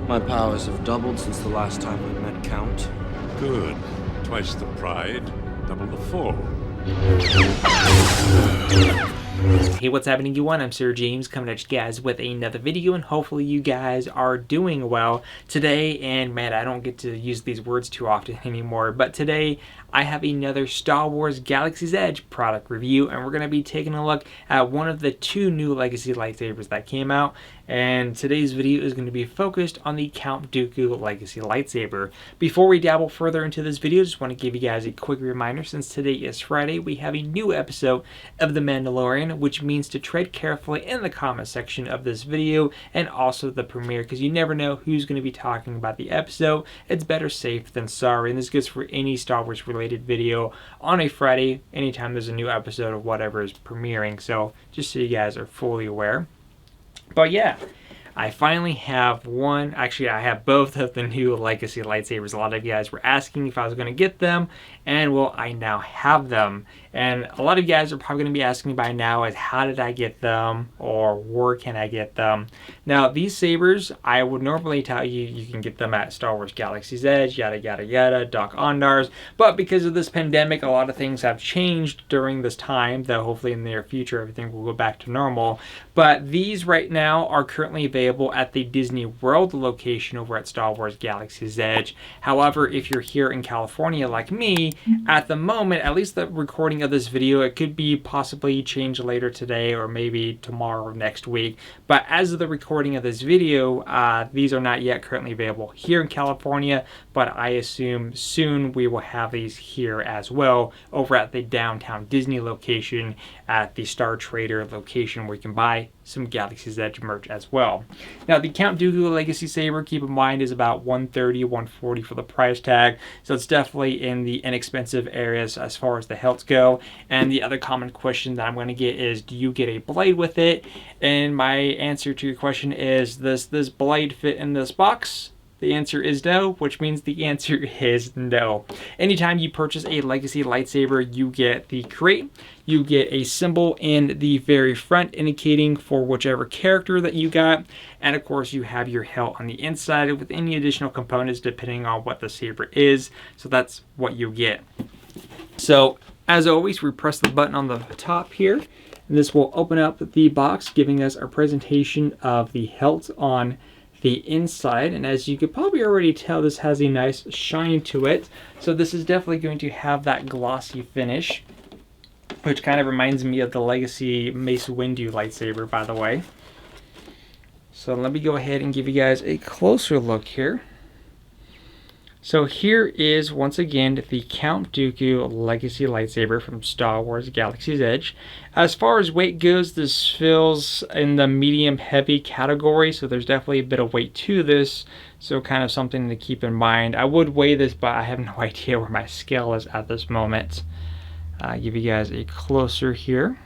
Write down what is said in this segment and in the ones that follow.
My powers have doubled since the last time we met, Count. Good. Twice the pride, double the foe. Hey, what's happening, everyone? I'm SirJames coming at you guys with another video, and hopefully you guys are doing well today. And man, I don't get to use these words too often anymore, but today I have another Star Wars Galaxy's Edge product review, and we're going to be taking a look at one of the two new Legacy lightsabers that came out. And today's video is going to be focused on the Count Dooku Legacy Lightsaber. Before we dabble further into this video, just want to give you guys a quick reminder. Since today is Friday, we have a new episode of The Mandalorian, which means to tread carefully in the comment section of this video and also the premiere, because you never know who's going to be talking about the episode. It's better safe than sorry, and this goes for any Star Wars related video on a Friday, anytime there's a new episode of whatever is premiering. So just so you guys are fully aware. But yeah, I finally have one. Actually, I have both of the new Legacy lightsabers. A lot of you guys were asking if I was going to get them, and well, I now have them. And a lot of you guys are probably going to be asking by now is how did I get them, or where can I get them? Now, these sabers, I would normally tell you you can get them at Star Wars Galaxy's Edge, yada yada yada, Doc Ondars, but because of this pandemic, a lot of things have changed during this time, though hopefully in the near future everything will go back to normal. But these right now are currently available at the Disney World location over at Star Wars Galaxy's Edge. However, if you're here in California like me, at the moment, at least the recording of this video, it could be possibly changed later today or maybe tomorrow or next week, but as of the recording of this video, these are not yet currently available here in California, but I assume soon we will have these here as well over at the downtown Disney location at the Star Trader location, where you can buy some Galaxy's Edge merch as well. Now, the Count Dooku Legacy Saber, keep in mind, is about $130, $140 for the price tag, so it's definitely in the inexpensive areas as far as the hilts go. And the other common question that I'm going to get is, do you get a blade with it? And my answer to your question is, does this blade fit in this box? The answer is no, which means the answer is no. Anytime you purchase a Legacy lightsaber, you get the crate, you get a symbol in the very front indicating for whichever character that you got, and of course you have your hilt on the inside with any additional components depending on what the saber is. So that's what you get. So as always, we press the button on the top here, and this will open up the box, giving us our presentation of the hilt on the inside. And as you could probably already tell, this has a nice shine to it, so this is definitely going to have that glossy finish, which kind of reminds me of the Legacy Mace Windu lightsaber, by the way. So let me go ahead and give you guys a closer look here. So here is, once again, the Count Dooku Legacy Lightsaber from Star Wars Galaxy's Edge. As far as weight goes, this feels in the medium-heavy category, so there's definitely a bit of weight to this, so kind of something to keep in mind. I would weigh this, but I have no idea where my scale is at this moment. I'll give you guys a closer here.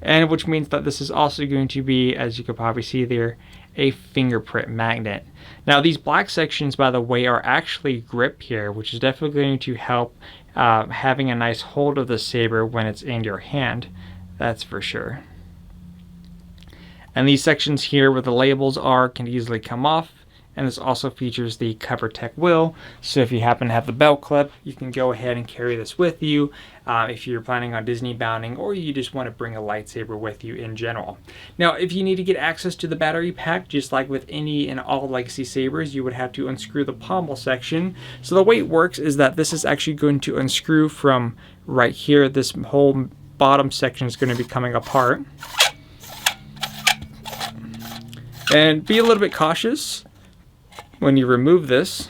And which means that this is also going to be, as you can probably see there, a fingerprint magnet. Now, these black sections, by the way, are actually grip here, which is definitely going to help having a nice hold of the saber when it's in your hand. That's for sure. And these sections here where the labels are can easily come off. And this also features the cover tech wheel, so if you happen to have the belt clip, you can go ahead and carry this with you if you're planning on Disney bounding, or you just want to bring a lightsaber with you in general. Now, if you need to get access to the battery pack, just like with any and all Legacy sabers, you would have to unscrew the pommel section. So the way it works is that this is actually going to unscrew from right here. This whole bottom section is going to be coming apart. And be a little bit cautious when you remove this,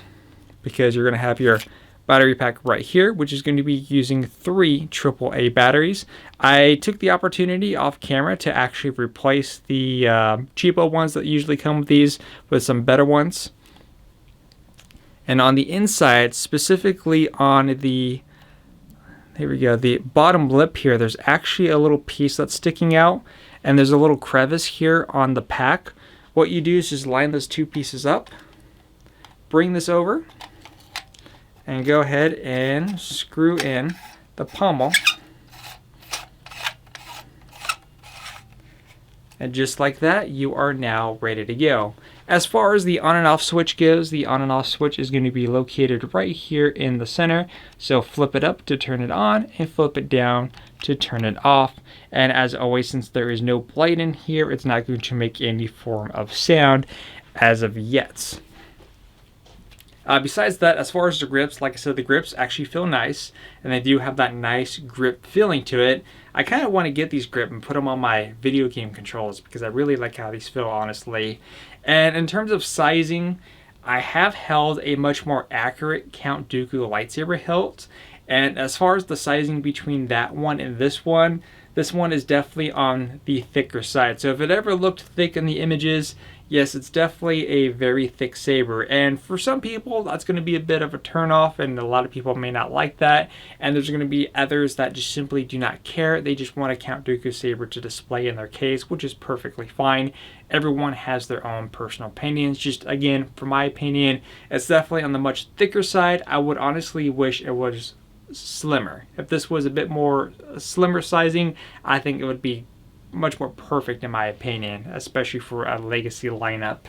because you're going to have your battery pack right here, which is going to be using 3 AAA batteries. I took the opportunity off camera to actually replace the cheapo ones that usually come with these with some better ones. And on the inside, specifically on the, here we go, the bottom lip here, there's actually a little piece that's sticking out, and there's a little crevice here on the pack. What you do is just line those 2 pieces up, bring this over, and go ahead and screw in the pommel And just like that, you are now ready to go. As far as the on and off switch goes, the on and off switch is going to be located right here in the center. So flip it up to turn it on and flip it down to turn it off. And as always, since there is no blade in here, it's not going to make any form of sound as of yet. Besides that, as far as the grips, like I said, the grips actually feel nice, and they do have that nice grip feeling to it. I kind of want to get these grip and put them on my video game controls because I really like how these feel, honestly. And in terms of sizing, I have held a much more accurate Count Dooku lightsaber hilt. And as far as the sizing between that one and this one is definitely on the thicker side. So if it ever looked thick in the images, yes, it's definitely a very thick saber. And for some people, that's going to be a bit of a turnoff, and a lot of people may not like that. And there's going to be others that just simply do not care. They just want a Count Dooku saber to display in their case, which is perfectly fine. Everyone has their own personal opinions. Just again, for my opinion, it's definitely on the much thicker side. I would honestly wish it was slimmer. If this was a bit more slimmer sizing, I think it would be much more perfect in my opinion, especially for a legacy lineup.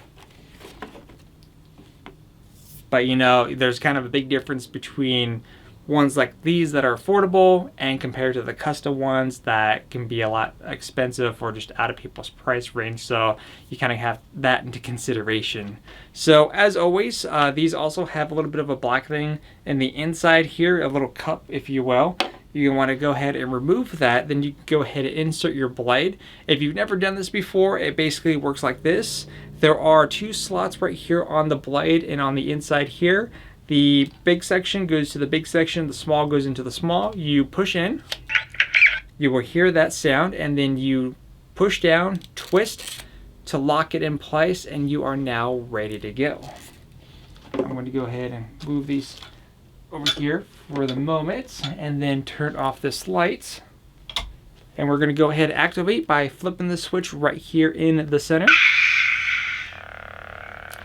But you know, there's kind of a big difference between ones like these that are affordable and compared to the custom ones that can be a lot expensive or just out of people's price range. So you kind of have that into consideration. So as always, these also have a little bit of a black thing in the inside here, a little cup, if you will. You want to go ahead and remove that, then you can go ahead and insert your blade. If you've never done this before, it basically works like this. There are two slots right here on the blade and on the inside here. The big section goes to the big section, the small goes into the small. You push in, you will hear that sound, and then you push down, twist to lock it in place, and you are now ready to go. I'm going to go ahead and move these over here for the moment, and then turn off this light. And we're going to go ahead and activate by flipping the switch right here in the center.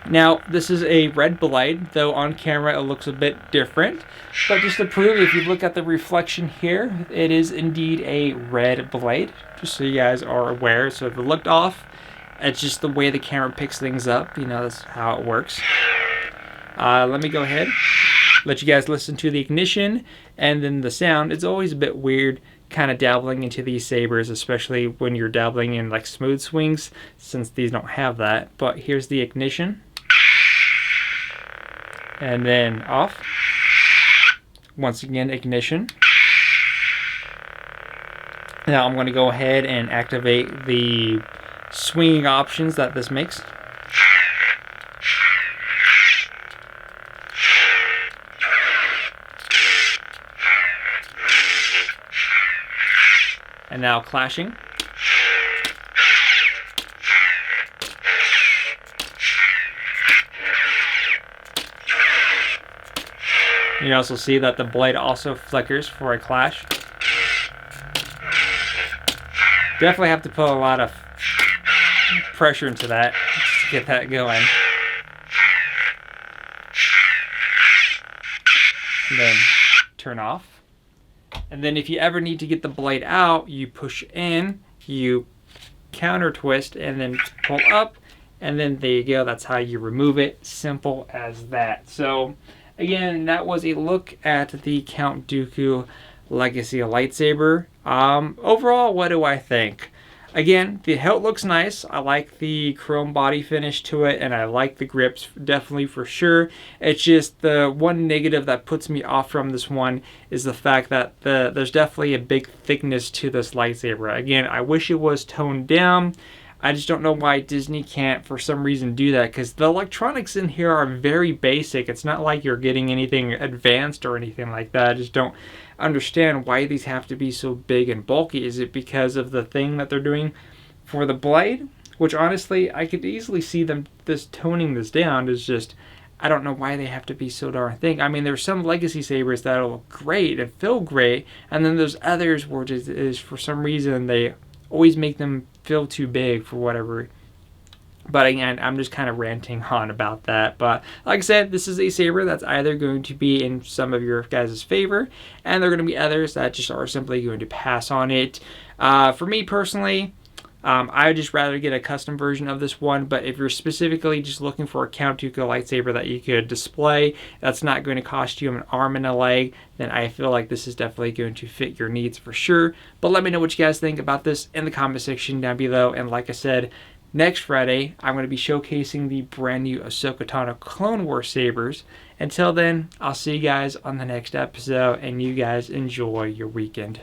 Now, this is a red blade, though on camera it looks a bit different. But just to prove, if you look at the reflection here, it is indeed a red blade, just so you guys are aware. So if it looked off, it's just the way the camera picks things up. You know, that's how it works. Let me go ahead, let you guys listen to the ignition and then the sound. It's always a bit weird kind of dabbling into these sabers, especially when you're dabbling in like smooth swings, since these don't have that. But here's the ignition. And then off. Once again, ignition. Now I'm going to go ahead and activate the swinging options that this makes. And now clashing. You also see that the blade also flickers for a clash. Definitely have to put a lot of pressure into that to get that going. And then turn off. And then if you ever need to get the blade out, you push in, you counter twist, and then pull up, and then there you go. That's how you remove it. Simple as that. So again, that was a look at the Count Dooku Legacy Lightsaber. Overall, what do I think? Again, the hilt looks nice. I like the chrome body finish to it, and I like the grips, definitely for sure. It's just the one negative that puts me off from this one is the fact that there's definitely a big thickness to this lightsaber. Again, I wish it was toned down. I just don't know why Disney can't, for some reason, do that, because the electronics in here are very basic. It's not like you're getting anything advanced or anything like that. I just don't understand why these have to be so big and bulky. Is it because of the thing that they're doing for the blade? Which, honestly, I could easily see them toning this down. Is just, I don't know why they have to be so darn thick. I mean, there's some Legacy sabers that'll look great and feel great, and then there's others where it is for some reason they always make them feel too big for whatever. But again, I'm just kind of ranting on about that. But like I said, this is a saber that's either going to be in some of your guys' favor, and there are going to be others that just are simply going to pass on it. For me personally, I would just rather get a custom version of this one, but if you're specifically just looking for a Count Dooku lightsaber that you could display, that's not going to cost you an arm and a leg, then I feel like this is definitely going to fit your needs for sure. But let me know what you guys think about this in the comment section down below. And like I said, next Friday, I'm going to be showcasing the brand new Ahsoka Tano Clone Wars sabers. Until then, I'll see you guys on the next episode, and you guys enjoy your weekend.